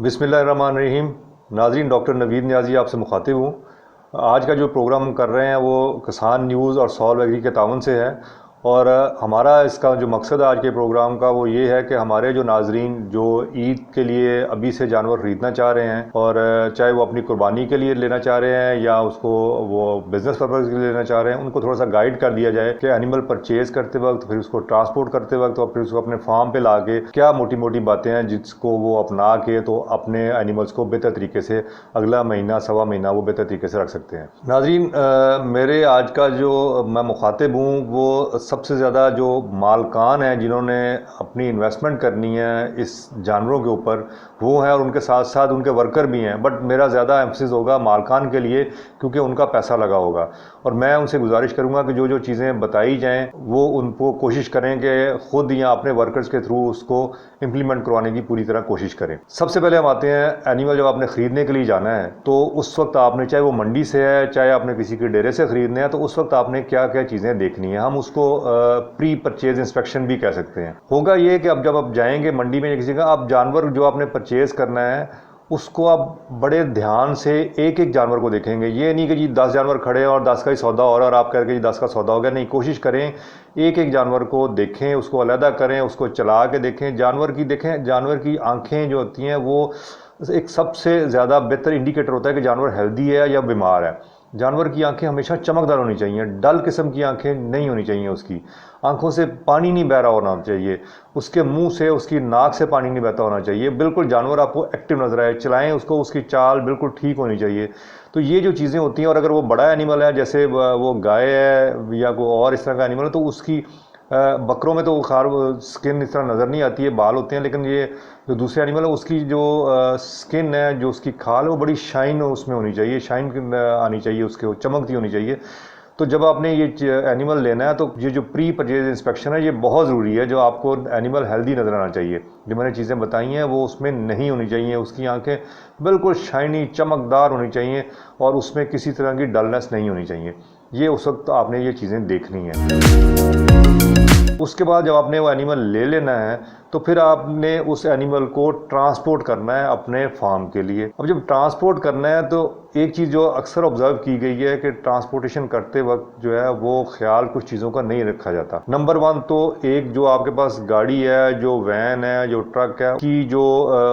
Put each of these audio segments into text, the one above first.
बिस्मिल्लाहिर्रहमानिर्रहीम। नाज़रीन, डॉक्टर नवीद नियाज़ी आपसे मुखातिब हूँ। आज का जो प्रोग्राम हम कर रहे हैं वो किसान न्यूज़ और सॉल्व एग्री के ताउन से है। और हमारा इसका जो मकसद है आज के प्रोग्राम का वो ये है कि हमारे जो नाज़रीन जो ईद के लिए अभी से जानवर ख़रीदना चाह रहे हैं और चाहे वो अपनी कुर्बानी के लिए लेना चाह रहे हैं या उसको वो बिज़नेस पर्पज़ के लिए लेना चाह रहे हैं, उनको थोड़ा सा गाइड कर दिया जाए कि एनिमल परचेज़ करते वक्त, फिर उसको ट्रांसपोर्ट करते वक्त और फिर उसको अपने फार्म पे ला के क्या मोटी मोटी बातें हैं जिसको वो अपना के तो अपने एनिमल्स को बेहतर तरीके से अगला महीना सवा महीना वो बेहतर तरीके से रख सकते हैं। नाज़रीन, मेरे आज का जो मैं मुखातिब हूँ वो सबसे ज़्यादा जो मालकान हैं जिन्होंने अपनी इन्वेस्टमेंट करनी है इस जानवरों के ऊपर वो हैं, और उनके साथ साथ उनके वर्कर भी हैं। बट मेरा ज़्यादा एम्फसिस होगा मालकान के लिए, क्योंकि उनका पैसा लगा होगा। और मैं उनसे गुजारिश करूँगा कि जो जो चीज़ें बताई जाएँ वो उनको कोशिश करें कि ख़ुद या अपने वर्कर्स के थ्रू उसको इम्प्लीमेंट करवाने की पूरी तरह कोशिश करें। सबसे पहले हम आते हैं, एनिमल जब आपने ख़रीदने के लिए जाना है तो उस वक्त आपने, चाहे वो मंडी से है चाहे आपने किसी के डेरे से ख़रीदने हैं, तो उस वक्त आपने क्या क्या चीज़ें देखनी है। हम उसको प्री परचेज इंस्पेक्शन भी कह सकते हैं। होगा ये कि अब जब आप जाएंगे मंडी में या किसी का, आप जानवर जो आपने परचेज़ करना है उसको आप बड़े ध्यान से एक एक जानवर को देखेंगे। ये नहीं कि जी 10 जानवर खड़े हैं और 10 का ही सौदा हो रहा है और आप कह रहे जी 10 का सौदा हो गया। नहीं, कोशिश करें एक एक जानवर को देखें, उसको अलहदा करें, उसको चला के देखें, जानवर की देखें। जानवर की आंखें जो होती हैं वो एक सबसे ज़्यादा बेहतर इंडिकेटर होता है कि जानवर हेल्दी है या बीमार है। जानवर की आंखें हमेशा चमकदार होनी चाहिए, डल किस्म की आंखें नहीं होनी चाहिए। उसकी आंखों से पानी नहीं बह रहा होना चाहिए, उसके मुंह से, उसकी नाक से पानी नहीं बहता होना चाहिए। बिल्कुल जानवर आपको एक्टिव नजर आए, चलाएं उसको, उसकी चाल बिल्कुल ठीक होनी चाहिए। तो ये जो चीज़ें होती हैं, और अगर वो बड़ा एनिमल है जैसे वो गाय है या कोई और इस तरह का एनिमल है, तो उसकी बकरों में तो खार स्किन इस तरह नज़र नहीं आती है, बाल होते हैं। लेकिन ये जो दूसरे एनिमल है उसकी जो स्किन है, जो उसकी खाल है, वो बड़ी शाइन उसमें होनी चाहिए, शाइन आनी चाहिए, उसके चमकती होनी चाहिए। तो जब आपने ये एनिमल लेना है तो ये जो प्री परचेज इंस्पेक्शन है ये बहुत ज़रूरी है। जो आपको एनिमल हेल्दी नज़र आना चाहिए, जो मैंने चीज़ें बताई हैं वो उसमें नहीं होनी चाहिए। उसकी आंखें बिल्कुल शाइनी चमकदार होनी चाहिए और उसमें किसी तरह की डलनेस नहीं होनी चाहिए। ये उस वक्त आपने ये चीज़ें देखनी है। उसके बाद जब आपने वो एनिमल ले लेना है तो फिर आपने उस एनिमल को ट्रांसपोर्ट करना है अपने फार्म के लिए। अब जब ट्रांसपोर्ट करना है तो एक चीज़ जो अक्सर ऑब्जर्व की गई है कि ट्रांसपोर्टेशन करते वक्त जो है वो ख्याल कुछ चीज़ों का नहीं रखा जाता। नंबर 1 तो एक जो आपके पास गाड़ी है, जो वैन है, जो ट्रक है, की जो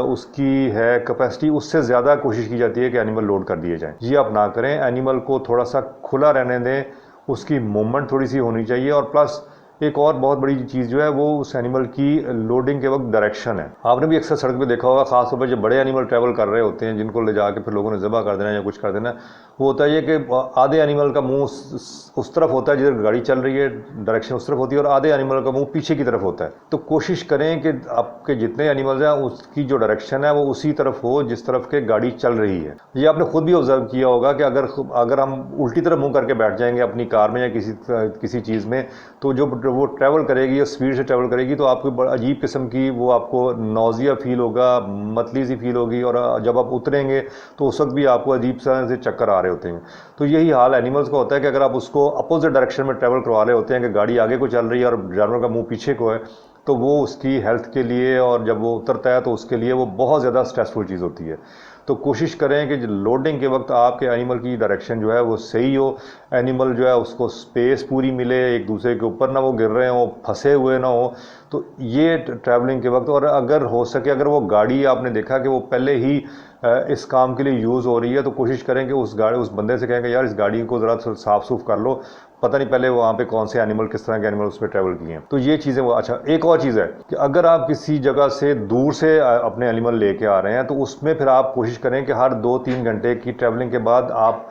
उसकी है कैपेसिटी, उससे ज़्यादा कोशिश की जाती है कि एनिमल लोड कर दिए जाए। ये आप ना करें, एनिमल को थोड़ा सा खुला रहने दें, उसकी मूवमेंट थोड़ी सी होनी चाहिए। और प्लस एक और बहुत बड़ी चीज़ जो है वो उस एनिमल की लोडिंग के वक्त डायरेक्शन है। आपने भी अक्सर सड़क पे देखा होगा, खासतौर पर जब बड़े एनिमल ट्रैवल कर रहे होते हैं जिनको ले जाके फिर लोगों ने ज़बह कर देना या कुछ कर देना, वो होता है ये कि आधे एनिमल का मुंह उस तरफ होता है जिधर गाड़ी चल रही है, डायरेक्शन उस तरफ होती है, और आधे एनिमल का मुंह पीछे की तरफ होता है। तो कोशिश करें कि आपके जितने एनिमल्स हैं उसकी जो डायरेक्शन है वो उसी तरफ हो जिस तरफ के गाड़ी चल रही है। ये आपने खुद भी ऑब्जर्व किया होगा कि अगर हम उल्टी तरफ मुँह करके बैठ जाएंगे अपनी कार में या किसी चीज़ में, तो जो वो ट्रैवल करेगी या स्पीड से ट्रैवल करेगी तो आपको बड़ा अजीब किस्म की वो आपको नौजिया फील होगा, मतली सी फील होगी। और जब आप उतरेंगे तो उस वक्त भी आपको अजीब सा से चक्कर आ रहे होते हैं। तो यही हाल एनिमल्स का होता है कि अगर आप उसको अपोजिट डायरेक्शन में ट्रैवल करवा रहे होते हैं कि गाड़ी आगे को चल रही है और जानवर का मुंह पीछे को है, तो वो उसकी हेल्थ के लिए और जब वो उतरता है तो उसके लिए वो बहुत ज़्यादा स्ट्रेसफुल चीज़ होती है। तो कोशिश करें कि लोडिंग के वक्त आपके एनिमल की डायरेक्शन जो है वो सही हो, एनिमल जो है उसको स्पेस पूरी मिले, एक दूसरे के ऊपर ना वो गिर रहे हो, फंसे हुए ना हो। तो ये ट्रैवलिंग के वक्त, और अगर हो सके अगर वो गाड़ी आपने देखा कि वो पहले ही इस काम के लिए यूज़ हो रही है, तो कोशिश करें कि उस बंदे से कहें कि यार इस गाड़ी को ज़रा साफ़ सूफ कर लो, पता नहीं पहले वहाँ पे कौन से एनिमल, किस तरह के एनिमल उस पर ट्रैवल किए हैं। तो ये चीज़ें वो अच्छा। एक और चीज़ है कि अगर आप किसी जगह से दूर से अपने एनिमल लेके आ रहे हैं तो उसमें फिर आप कोशिश करें कि हर 2-3 घंटे की ट्रैवलिंग के बाद आप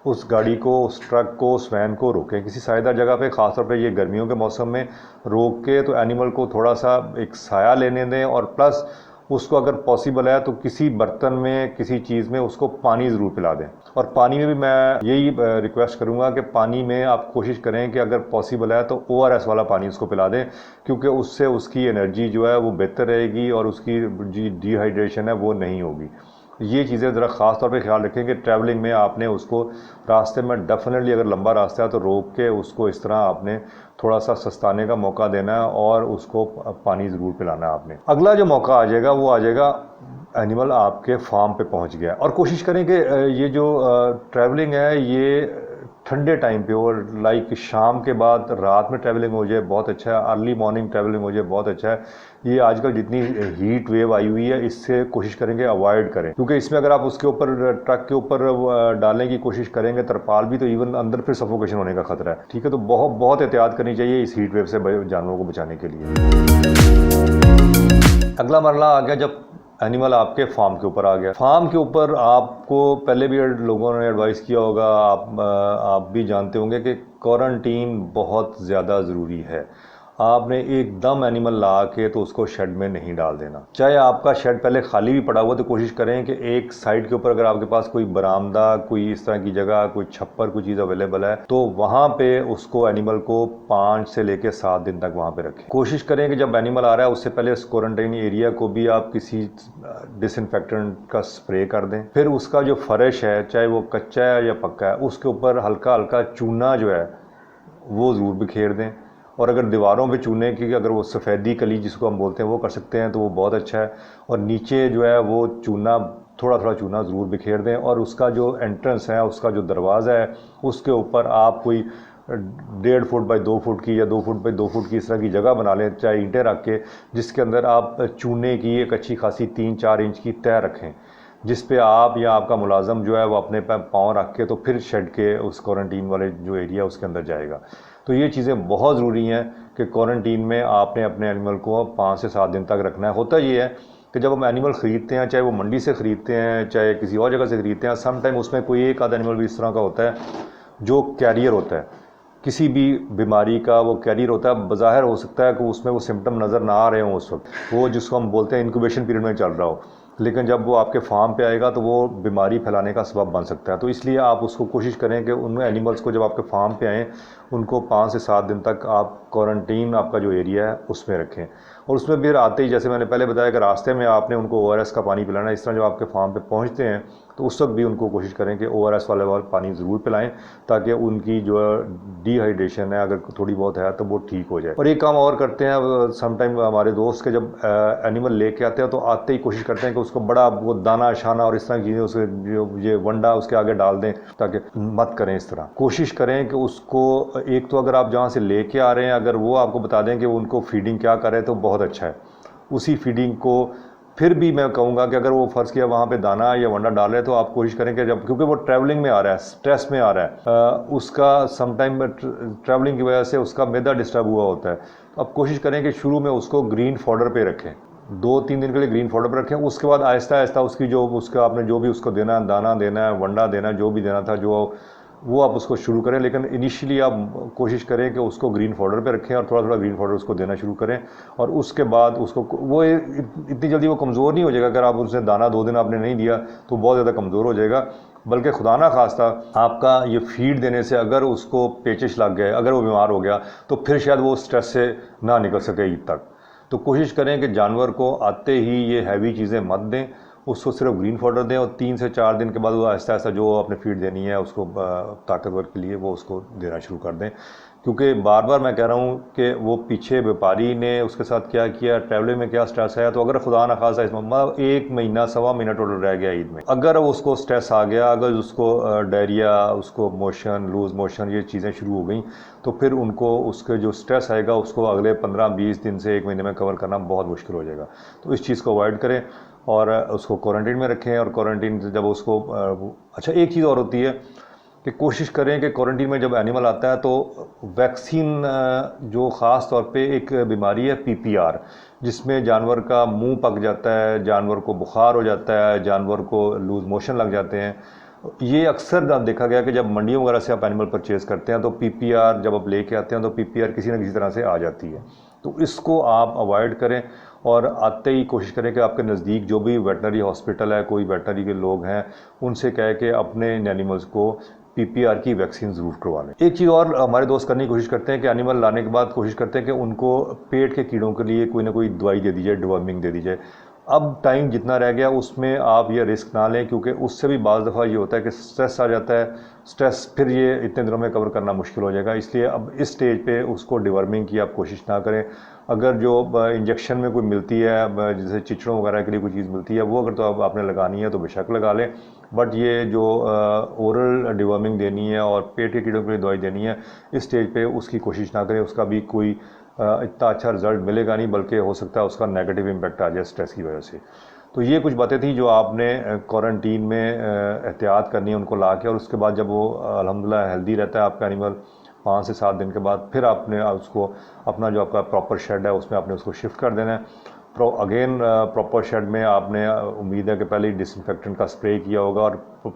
उस गाड़ी को, उस ट्रक को, उस वैन को रोकें किसी सायेदार जगह पे। ख़ासतौर पे ये गर्मियों के मौसम में रोक के तो एनिमल को थोड़ा सा एक साया लेने दें, और प्लस उसको अगर पॉसिबल है तो किसी बर्तन में, किसी चीज़ में उसको पानी ज़रूर पिला दें। और पानी में भी मैं यही रिक्वेस्ट करूँगा कि पानी में आप कोशिश करें कि अगर पॉसिबल है तो ORS वाला पानी उसको पिला दें, क्योंकि उससे उसकी एनर्जी जो है वो बेहतर रहेगी और उसकी डिहाइड्रेशन है वो नहीं होगी। ये चीज़ें ज़रा ख़ास तौर पे ख्याल रखें कि ट्रैवलिंग में आपने उसको रास्ते में डेफिनेटली, अगर लंबा रास्ता है तो रोक के उसको इस तरह आपने थोड़ा सा सस्ताने का मौका देना है और उसको पानी ज़रूर पिलाना है आपने। अगला जो मौका आ जाएगा वो आ जाएगा एनिमल आपके फार्म पे पहुंच गया। और कोशिश करें कि ये जो ट्रैवलिंग है ये ठंडे टाइम पे और लाइक शाम के बाद रात में ट्रैवलिंग हो जाए बहुत अच्छा है, अर्ली मॉर्निंग ट्रैवलिंग हो जाए बहुत अच्छा है। ये आजकल जितनी हीट वेव आई हुई है इससे कोशिश करेंगे अवॉइड करें, क्योंकि इसमें अगर आप उसके ऊपर ट्रक के ऊपर डालने की कोशिश करेंगे तरपाल भी, तो इवन अंदर फिर सफोकेशन होने का खतरा है। ठीक है, तो बहुत बहुत एहतियात करनी चाहिए इस हीट वेव से जानवरों को बचाने के लिए। अगला मरला आ गया जब एनिमल आपके फार्म के ऊपर आ गया। फार्म के ऊपर आपको पहले भी लोगों ने एडवाइस किया होगा, आप भी जानते होंगे कि क्वारंटीन बहुत ज़्यादा ज़रूरी है। आपने एकदम एनिमल ला के तो उसको शेड में नहीं डाल देना। चाहे आपका शेड पहले खाली भी पड़ा हुआ तो कोशिश करें कि एक साइड के ऊपर अगर आपके पास कोई बरामदा, कोई इस तरह की जगह, कोई छप्पर, कोई चीज़ अवेलेबल है तो वहाँ पे उसको एनिमल को 5 से लेकर 7 दिन तक वहाँ पे रखें। कोशिश करें कि जब एनिमल आ रहा है उससे पहले उस क्वारंटाइन एरिया को भी आप किसी डिसइंफेक्टेंट का स्प्रे कर दें। फिर उसका जो फर्श है, चाहे वो कच्चा है या पक्का है, उसके ऊपर हल्का हल्का चूना जो है वो ज़रूर बिखेर दें। और अगर दीवारों पे चूने की अगर वो सफ़ेदी कली जिसको हम बोलते हैं वो कर सकते हैं तो वो बहुत अच्छा है। और नीचे जो है वो चूना, थोड़ा थोड़ा चूना ज़रूर बिखेर दें। और उसका जो एंट्रेंस है, उसका जो दरवाज़ा है, उसके ऊपर आप कोई 1.5 फुट बाई 2 फुट की या 2 फुट बाई 2 फुट की इस तरह की जगह बना लें, चाहे ईंटें रख के, जिसके अंदर आप चूने की एक अच्छी खासी 3-4 इंच की तय रखें, जिस पे आप या आपका मुलाजम जो है वो अपने पाँव रख के तो फिर शेड के उस क्वारंटीन वाले जो एरिया उसके अंदर जाएगा। तो ये चीज़ें बहुत ज़रूरी हैं कि क्वारंटीन में आपने अपने एनिमल को 5 से 7 दिन तक रखना है। होता ये है कि जब हम एनिमल ख़रीदते हैं, चाहे वो मंडी से ख़रीदते हैं चाहे किसी और जगह से ख़रीदते हैं, सम टाइम उसमें कोई एक आधा एनिमल भी इस तरह का होता है जो कैरियर होता है, किसी भी बीमारी का वो कैरियर होता है। बज़ाहिर हो सकता है कि उसमें वो सिम्टम नज़र ना आ रहे हों उस वक्त, वो जिसको हम बोलते हैं इंक्यूबेशन पीरियड में चल रहा हो, लेकिन जब वो आपके फार्म पे आएगा तो वो बीमारी फैलाने का सबब बन सकता है। तो इसलिए आप उसको कोशिश करें कि उन एनिमल्स को जब आपके फार्म पे आएँ उनको 5 से 7 दिन तक आप क्वारंटीन आपका जो एरिया है उसमें रखें। और उसमें भी आते ही, जैसे मैंने पहले बताया कि रास्ते में आपने उनको ORS का पानी पिलाना है। इस तरह जब आपके फार्म पे पहुंचते हैं तो उस वक्त भी उनको कोशिश करें कि ORS वाला पानी ज़रूर पिलाएं, ताकि उनकी जो डिहाइड्रेशन है अगर थोड़ी बहुत है तो वो ठीक हो जाए। और एक काम और करते हैं, समटाइम हमारे दोस्त के जब एनिमल लेके आते हैं तो आते ही कोशिश करते हैं कि उसको बड़ा वो दाना शाना और इस तरह की चीज़ें उसके जो ये वंडा उसके आगे डाल दें, ताकि मत करें इस तरह। कोशिश करें कि उसको, एक तो अगर आप जहाँ से लेके आ रहे हैं अगर वो आपको बता दें कि उनको फीडिंग क्या करें तो बहुत अच्छा है। उसी फीडिंग को फिर भी मैं कहूँगा कि अगर वो फ़र्ज़ किया वहाँ पे दाना या वंडा डाल रहे हैं तो आप कोशिश करें कि जब, क्योंकि वो ट्रैवलिंग में आ रहा है, स्ट्रेस में आ रहा है, उसका समटाइम ट्रैवलिंग की वजह से उसका मैदा डिस्टर्ब हुआ होता है। तो आप कोशिश करें कि शुरू में उसको ग्रीन फॉडर पे रखें, 2-3 दिन के लिए ग्रीन फॉडर पर रखें। उसके बाद आहिस्ता आहिस्ता उसकी जो उसका आपने जो भी उसको देना है, दाना देना है, वंडा देना है, जो भी देना था जो वो आप उसको शुरू करें। लेकिन इनिशियली आप कोशिश करें कि उसको ग्रीन फॉडर पे रखें और थोड़ा थोड़ा ग्रीन फॉडर उसको देना शुरू करें। और उसके बाद उसको वो इतनी जल्दी वो कमज़ोर नहीं हो जाएगा। अगर आप उसे दाना 2 दिन आपने नहीं दिया तो बहुत ज़्यादा कमज़ोर हो जाएगा। बल्कि खुदा ना खास्ता आपका ये फीड देने से अगर उसको पेचिश लग गए, अगर वो बीमार हो गया तो फिर शायद वो स्ट्रेस से ना निकल सके ईद तक। तो कोशिश करें कि जानवर को आते ही ये हैवी चीज़ें मत दें, उसको सिर्फ ग्रीन फॉडर दें। और 3 से 4 दिन के बाद वो आहिस्ता आहिस्ता जो आपने फीड देनी है उसको ताकतवर के लिए वो उसको देना शुरू कर दें। क्योंकि बार बार मैं कह रहा हूँ कि वो पीछे व्यापारी ने उसके साथ क्या किया, ट्रैवलिंग में क्या स्ट्रेस आया। तो अगर खुदा न खासा इसमें 1 महीना, 1.25 महीना टोटल रह गया ईद में, अगर उसको स्ट्रेस आ गया, अगर उसको डायरिया, उसको मोशन, लूज़ मोशन, ये चीज़ें शुरू हो गई तो फिर उनको उसके जो स्ट्रेस आएगा उसको अगले 15-20 दिन से 1 महीने में कवर करना बहुत मुश्किल हो जाएगा। तो इस चीज़ को अवॉइड करें और उसको क्वारंटीन में रखें। और क्वारंटीन जब उसको अच्छा, एक चीज़ और होती है कि कोशिश करें कि क्वारंटीन में जब एनिमल आता है तो वैक्सीन, जो ख़ास तौर पे एक बीमारी है PPR, जिसमें जानवर का मुंह पक जाता है, जानवर को बुखार हो जाता है, जानवर को लूज़ मोशन लग जाते हैं। ये अक्सर देखा गया कि जब मंडियों वगैरह से आप एनिमल परचेज़ करते हैं तो PPR जब आप लेके आते हैं तो PPR किसी न किसी तरह से आ जाती है। तो इसको आप अवॉइड करें और आते ही कोशिश करें कि आपके नज़दीक जो भी वेटनरी हॉस्पिटल है, कोई वेटनरी के लोग हैं, उनसे कह के अपने एनिमल्स को PPR की वैक्सीन ज़रूर करवा लें। एक चीज़ और हमारे दोस्त करने की कोशिश करते हैं कि एनिमल लाने के बाद कोशिश करते हैं कि उनको पेट के कीड़ों के लिए कोई ना कोई दवाई दे दी जाए, डिवॉर्मिंग दे दी जाए। अब टाइम जितना रह गया उसमें आप ये रिस्क ना लें, क्योंकि उससे भी बाज़ दफ़ा ये होता है कि स्ट्रेस आ जाता है, स्ट्रेस फिर ये इतने दिनों में कवर करना मुश्किल हो जाएगा। इसलिए अब इस स्टेज पे उसको डिवर्मिंग की आप कोशिश ना करें। अगर जो इंजेक्शन में कोई मिलती है, जैसे चिचड़ों वगैरह के लिए कोई चीज़ मिलती है, वो अगर तो अब आपने लगानी है तो बेशक लगा लें, बट ये जो ओरल डिवर्मिंग देनी है और पेट के कीड़ों के लिए दवाई देनी है, इस स्टेज पे उसकी कोशिश ना करें। उसका भी कोई इतना अच्छा रिज़ल्ट मिलेगा नहीं, बल्कि हो सकता है उसका नेगेटिव इम्पैक्ट आ जाए स्ट्रेस की वजह से। तो ये कुछ बातें थी जो आपने क्वारंटीन में एहतियात करनी है उनको ला के, और उसके बाद जब वो अल्हम्दुलिल्लाह हेल्दी रहता है आपका एनिमल 5 से 7 दिन के बाद, फिर आपने उसको अपना जो आपका प्रॉपर शेड है उसमें आपने उसको शिफ्ट कर देना है। अगेन प्रॉपर शेड में आपने उम्मीद है कि पहले ही डिसइंफेक्टेंट का स्प्रे किया होगा, और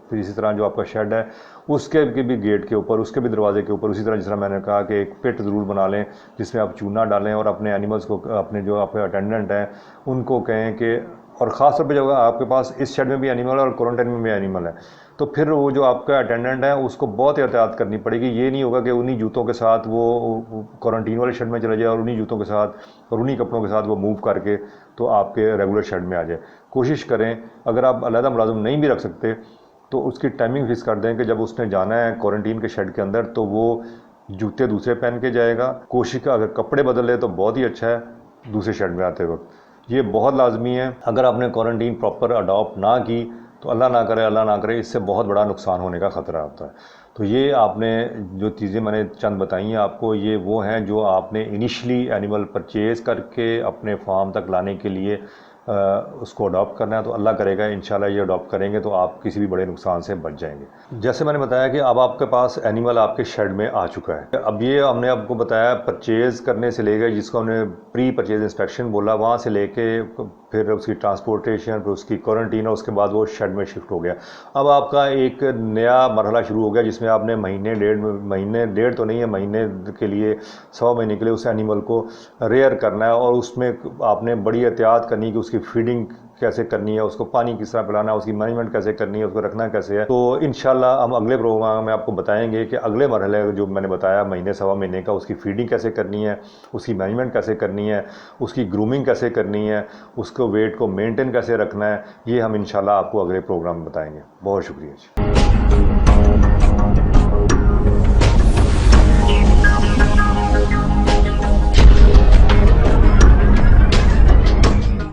फिर इसी तरह जो आपका शेड है उसके भी गेट के ऊपर, उसके भी दरवाजे के ऊपर उसी तरह जिस तरह मैंने कहा कि एक पिट ज़रूर बना लें जिसमें आप चूना डालें, और अपने एनिमल्स को, अपने जो आपके अटेंडेंट हैं उनको कहें कि, और ख़ास तौर पे जब आपके पास इस शेड में भी एनिमल है और क्वारंटाइन में भी एनिमल है, तो फिर वो जो आपका अटेंडेंट है उसको बहुत एहतियात करनी पड़ेगी। ये नहीं होगा कि उन्हीं जूतों के साथ वो क्वारंटीन वाले शेड में चले जाए और उन्हीं जूतों के साथ और उन्हीं कपड़ों के साथ वो मूव करके तो आपके रेगुलर शेड में आ जाए। कोशिश करें, अगर आप अलहदा मुलाजिम नहीं भी रख सकते तो उसकी टाइमिंग फिक्स कर दें कि जब उसने जाना है क्वारंटीन के शेड के अंदर तो वो जूते दूसरे पहन के जाएगा। कोशिश का अगर कपड़े बदल ले तो बहुत ही अच्छा है दूसरे शेड में आते वक्त, ये बहुत लाजमी है। अगर आपने क्वारंटीन प्रॉपर अडॉप्ट ना की तो अल्लाह ना करे इससे बहुत बड़ा नुकसान होने का ख़तरा होता है। तो ये आपने जो चीज़ें मैंने चंद बताई हैं आपको, ये वो हैं जो आपने इनिशली एनिमल परचेज़ करके अपने फार्म तक लाने के लिए उसको अडॉप्ट करना है। तो अल्लाह करेगा इंशाल्लाह ये अडॉप्ट करेंगे तो आप किसी भी बड़े नुकसान से बच जाएंगे। जैसे मैंने बताया कि अब आपके पास एनिमल आपके शेड में आ चुका है। अब ये हमने आपको बताया परचेज़ करने से लेकर, जिसको हमने प्री परचेज़ इंस्पेक्शन बोला, वहाँ से लेके फिर उसकी ट्रांसपोर्टेशन, फिर उसकी क्वारंटीन, और उसके बाद वो शेड में शिफ्ट हो गया। अब आपका एक नया मरहला शुरू हो गया जिसमें आपने महीने डेढ़ तो नहीं है, महीने के लिए, 100 महीने के लिए उस एनिमल को रेयर करना है, और उसमें आपने बड़ी एहतियात करनी कि उसकी फीडिंग कैसे करनी है, उसको पानी किस तरह पिलाना है, उसकी मैनेजमेंट कैसे करनी है, उसको रखना कैसे है। तो इंशाल्लाह हम अगले प्रोग्राम में आपको बताएंगे कि अगले मरहले जो मैंने बताया महीने 1.25 महीने का, उसकी फीडिंग कैसे करनी है, उसकी मैनेजमेंट कैसे करनी है, उसकी ग्रूमिंग कैसे करनी है, उसको वेट को मेंटेन कैसे रखना है, ये हम इंशाल्लाह आपको अगले प्रोग्राम में बताएंगे। बहुत शुक्रिया।